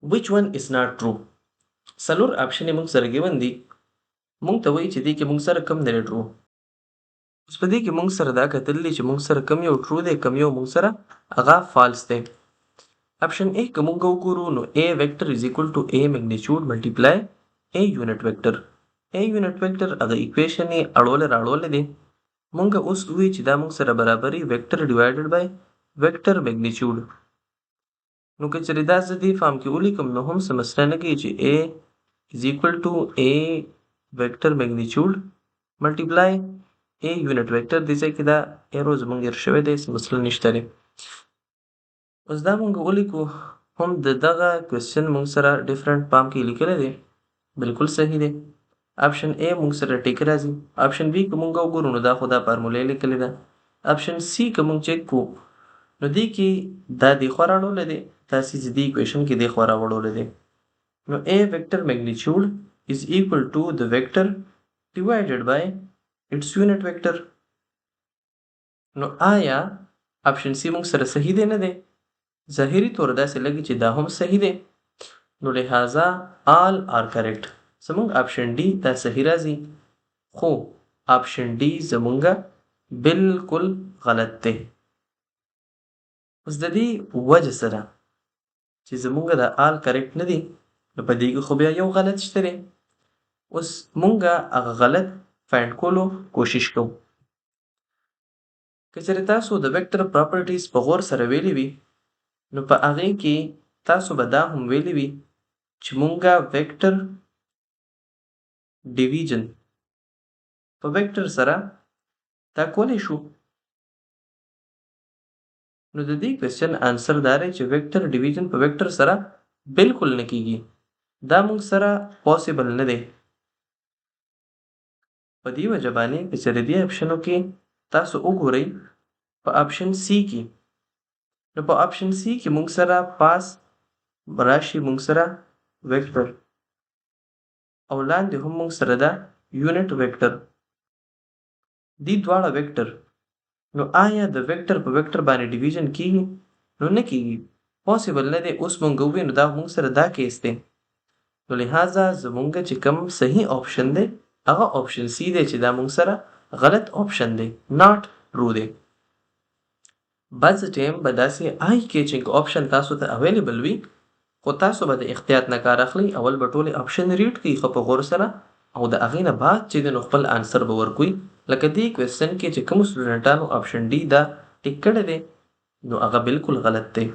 which one is not true سلور اپشن موږ سره ګیون دي موږ ته وایي چې دې کې موږ سره کم دی ټرو اوس په دې کې موږ سره دا کتل دي چې موږ سره کم یو ټرو دی کم یو موږ سره هغه فالس دی اپشن A که موږ وګورو نو A vector is equal to A magnitude multiply A unit vector A unit vector هغه equation یې اړول راړول دي موږ اوس وی چې دا موږ سره برابرۍ vector divided by vector magnitude نو که چېرې دا زه دې فارم کې ولیکم نو هم څه مسله نه کوي چې A is equal to A vector magnitude multiply A unit vector دې ځای کې دا ایرو زموږ هېر شوی دی څه مسله نشته دی اوس دا موږ ولیکو هم د دغه کوېسچن موږ سره ډفرنټ پام کې لیکلی دی بلکل صحیح دی اپشن A موږ سره ټیک راځي اپشن B که موږ وګورو نو دا خو دا فارموله لیکلې ده اپشن C که موږ چیک کړو نو دې کې دا دې خوا راوړلی دی داسې چې دې اکویشن کې دې خوا راوړلی دی نو A vector magnitude is equal to the vector divided by its unit vector نو آیا اپشن C موږ سره صحیح دی نه دی ظاهري طور داسې لګي چې دا هم صحیح دی نو لہذا all are correct زموږ اپشن D دا صحیح راځي خو اپشن D زموږ بالکل غلط دی اوس د دې وجه سره چې زموږ دا آل کریکټ نه دي نو په دې کې خو بیا یو غلط شته دی اوس موږ هغه غلط فایند کولو کوشش کوو که چېرې تاسو د ویکټر پراپرټیز په غور سره ویلي وي نو په هغې کې تاسو به دا هم ویلي وي چې موږ ویکټر ډیویژن په ویکټر سره دا کولی شو نو د دې کوېسچن آنسر دا دی چې ویکټر ډیویژن په ویکټر سره بالکل نه کیږي دا موږ سره پاسبل نه دی په دې وجه باندې که چېرې دې اپشنو کې تاسو وګورئ په اپشن C کې نو په اپشن C کې موږ سره پاس راشي موږ سره ویکټر او لاندې هم موږ سره دا یونټ ویکټر دې دواړه ویکټر نو آیا د ویکټر په ویکټر باندې ډیویژن کیږي نو نه کیږي پاسبل نه دی اوس موږ ووایو نو دا موږ سره دا کیس دی نو لہذا زموږ چې کوم صحیح آپشن دی هغه آپشن C دی چې دا موږ سره غلط آپشن دی ناٹ ټرو دی بعض ټایم به داسې آی کیچنګ آپشن تاسو ته اویلیبل وي خو تاسو به د احتیاط نه کار اخلئ اول به ټولې آپشن ریډ کړئ ښه په غور سره او د هغې نه بعد چې دی نو خپل آنسر به ورکوئ لکه دې کوېسچن کې چې کومو سټوډنټانو آپشن D دا ټیک کړی دی نو هغه بالکل غلط دی